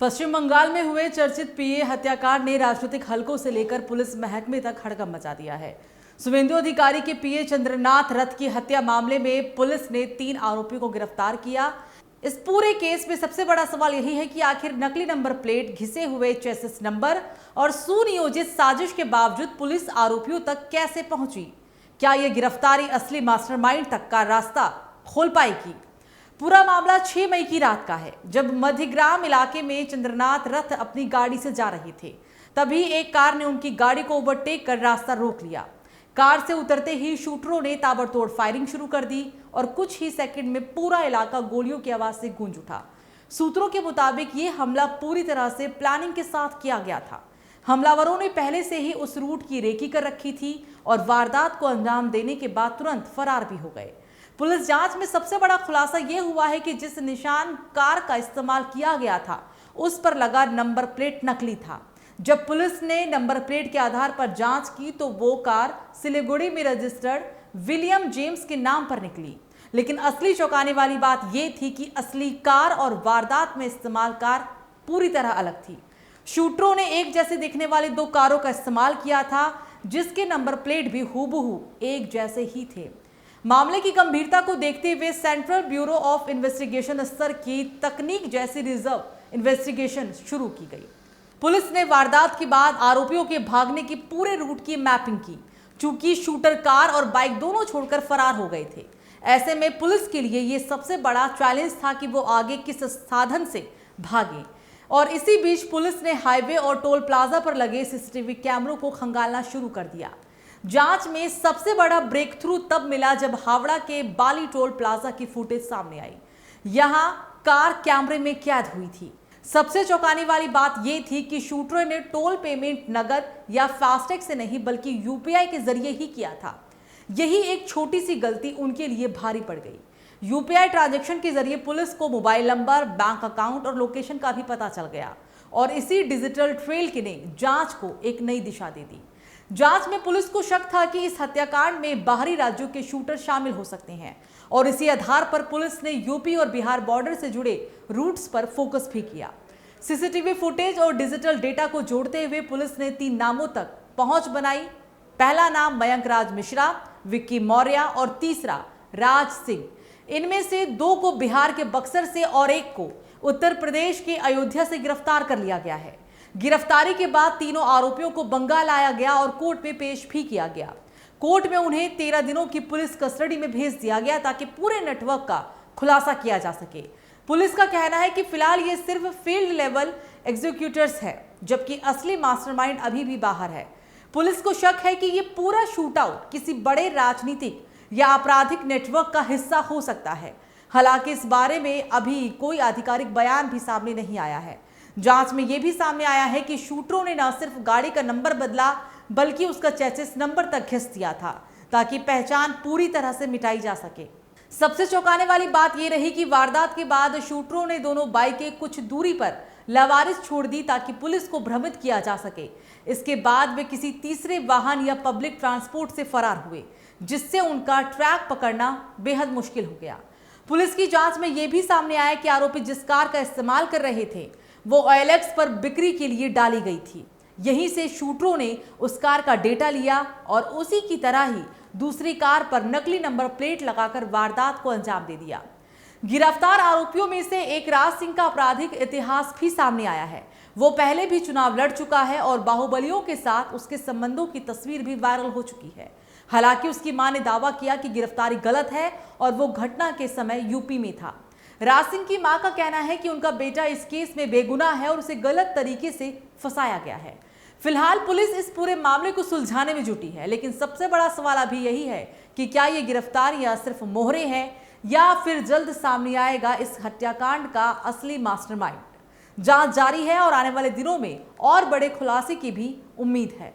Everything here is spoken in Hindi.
पश्चिम बंगाल में हुए चर्चित पीए हत्याकांड ने राजनीतिक हलकों से लेकर पुलिस महकमे तक हड़कंप मचा दिया है। शुभेंदु अधिकारी के पीए चंद्रनाथ रथ की हत्या मामले में पुलिस ने 3 आरोपियों को गिरफ्तार किया। इस पूरे केस में सबसे बड़ा सवाल यही है कि आखिर नकली नंबर प्लेट, घिसे हुए चेसिस नंबर और सुनियोजित साजिश के बावजूद पुलिस आरोपियों तक कैसे पहुंची? क्या यह गिरफ्तारी असली मास्टरमाइंड तक का रास्ता खोल पाएगी? पूरा मामला 6 मई की रात का है, जब मध्यग्राम इलाके में चंद्रनाथ रथ अपनी गाड़ी से जा रहे थे। तभी एक कार ने उनकी गाड़ी को ओवरटेक कर रास्ता रोक लिया। कार से उतरते ही शूटरों ने ताबड़तोड़ फायरिंग शुरू कर दी और कुछ ही सेकंड में पूरा इलाका गोलियों की आवाज से गूंज उठा। सूत्रों के मुताबिक ये हमला पूरी तरह से प्लानिंग के साथ किया गया था। हमलावरों ने पहले से ही उस रूट की रेकी कर रखी थी और वारदात को अंजाम देने के बाद तुरंत फरार भी हो गए। पुलिस जांच में सबसे बड़ा खुलासा यह हुआ है कि जिस निशान कार का इस्तेमाल किया गया था, उस पर लगा नंबर प्लेट नकली था। जब पुलिस ने नंबर प्लेट के आधार पर जांच की तो वो कार सिलीगुड़ी में रजिस्टर्ड विलियम जेम्स के नाम पर निकली। लेकिन असली चौंकाने वाली बात यह थी कि असली कार और वारदात में इस्तेमाल कार पूरी तरह अलग थी। शूटरों ने एक जैसे दिखने वाली 2 कारों का इस्तेमाल किया था, जिसके नंबर प्लेट भी हूबहू एक जैसे ही थे। मामले की गंभीरता को देखते हुए सेंट्रल ब्यूरो ऑफ इन्वेस्टिगेशन स्तर की तकनीक जैसी रिजर्व इन्वेस्टिगेशन शुरू की गई। पुलिस ने वारदात के बाद आरोपियों के भागने की पूरे रूट की मैपिंग की, चूंकि शूटर कार और बाइक दोनों छोड़कर फरार हो गए थे। ऐसे में पुलिस के लिए यह सबसे बड़ा चैलेंज था कि वो आगे किस साधन से भागे। और इसी बीच पुलिस ने हाईवे और टोल प्लाजा पर लगे सीसीटीवी कैमरों को खंगालना शुरू कर दिया। जांच में सबसे बड़ा ब्रेक थ्रू तब मिला जब हावड़ा के बाली टोल प्लाजा की फुटेज सामने आई। यहां कार कैमरे में कैद हुई थी। सबसे चौंकाने वाली बात यह थी कि शूटरों ने टोल पेमेंट नगद या फास्टैग से नहीं बल्कि यूपीआई के जरिए ही किया था। यही एक छोटी सी गलती उनके लिए भारी पड़ गई। यूपीआई ट्रांजैक्शन के जरिए पुलिस को मोबाइल नंबर, बैंक अकाउंट और लोकेशन का भी पता चल गया और इसी डिजिटल ट्रेल के ने जांच को एक नई दिशा दे दी। जांच में पुलिस को शक था कि इस हत्याकांड में बाहरी राज्यों के शूटर शामिल हो सकते हैं और इसी आधार पर पुलिस ने यूपी और बिहार बॉर्डर से जुड़े रूट्स पर फोकस भी किया। सीसीटीवी फुटेज और डिजिटल डेटा को जोड़ते हुए पुलिस ने 3 नामों तक पहुंच बनाई। पहला नाम मयंक राज मिश्रा, विक्की मौर्य और तीसरा राज सिंह। इनमें से 2 को बिहार के बक्सर से और 1 को उत्तर प्रदेश के अयोध्या से गिरफ्तार कर लिया गया है। गिरफ्तारी के बाद तीनों आरोपियों को बंगाल लाया गया और कोर्ट में पेश भी किया गया। कोर्ट में उन्हें 13 दिनों की पुलिस कस्टडी में भेज दिया गया ताकि पूरे नेटवर्क का खुलासा किया जा सके। पुलिस का कहना है कि फिलहाल ये सिर्फ फील्ड लेवल एग्जीक्यूटर्स है, जबकि असली मास्टरमाइंड अभी भी बाहर है। पुलिस को शक है कि ये पूरा शूटआउट किसी बड़े राजनीतिक या आपराधिक नेटवर्क का हिस्सा हो सकता है। हालांकि इस बारे में अभी कोई आधिकारिक बयान भी सामने नहीं आया है। जांच में यह भी सामने आया है कि शूटरों ने न सिर्फ गाड़ी का नंबर बदला बल्कि उसका चेसिस नंबर तक घिस दिया था ताकि पहचान पूरी तरह से मिटाई जा सके। सबसे चौंकाने वाली बात यह रही कि वारदात के बाद शूटरों ने दोनों बाइकें कुछ दूरी पर लावारिस छोड़ दी ताकि पुलिस को भ्रमित किया जा सके। इसके बाद वे किसी तीसरे वाहन या पब्लिक ट्रांसपोर्ट से फरार हुए, जिससे उनका ट्रैक पकड़ना बेहद मुश्किल हो गया। पुलिस की जांच में यह भी सामने आया कि आरोपी जिस कार का इस्तेमाल कर रहे थे वो OLX पर बिक्री के लिए डाली गई थी। यहीं से शूटरों ने उस कार का डेटा लिया और उसी की तरह ही दूसरी कार पर नकली नंबर प्लेट लगाकर वारदात को अंजाम दे दिया। गिरफ्तार आरोपियों में से एक राज सिंह का आपराधिक इतिहास भी सामने आया है। वो पहले भी चुनाव लड़ चुका है और बाहुबलियों के साथ उसके संबंधों की तस्वीर भी वायरल हो चुकी है। हालांकि उसकी मां ने दावा किया कि गिरफ्तारी गलत है और वो घटना के समय यूपी में था। राज सिंह की मां का कहना है कि उनका बेटा इस केस में बेगुनाह है और उसे गलत तरीके से फंसाया गया है। फिलहाल पुलिस इस पूरे मामले को सुलझाने में जुटी है, लेकिन सबसे बड़ा सवाल अभी यही है कि क्या ये गिरफ्तारियां सिर्फ मोहरे हैं या फिर जल्द सामने आएगा इस हत्याकांड का असली मास्टरमाइंड। जांच जारी है और आने वाले दिनों में और बड़े खुलासे की भी उम्मीद है।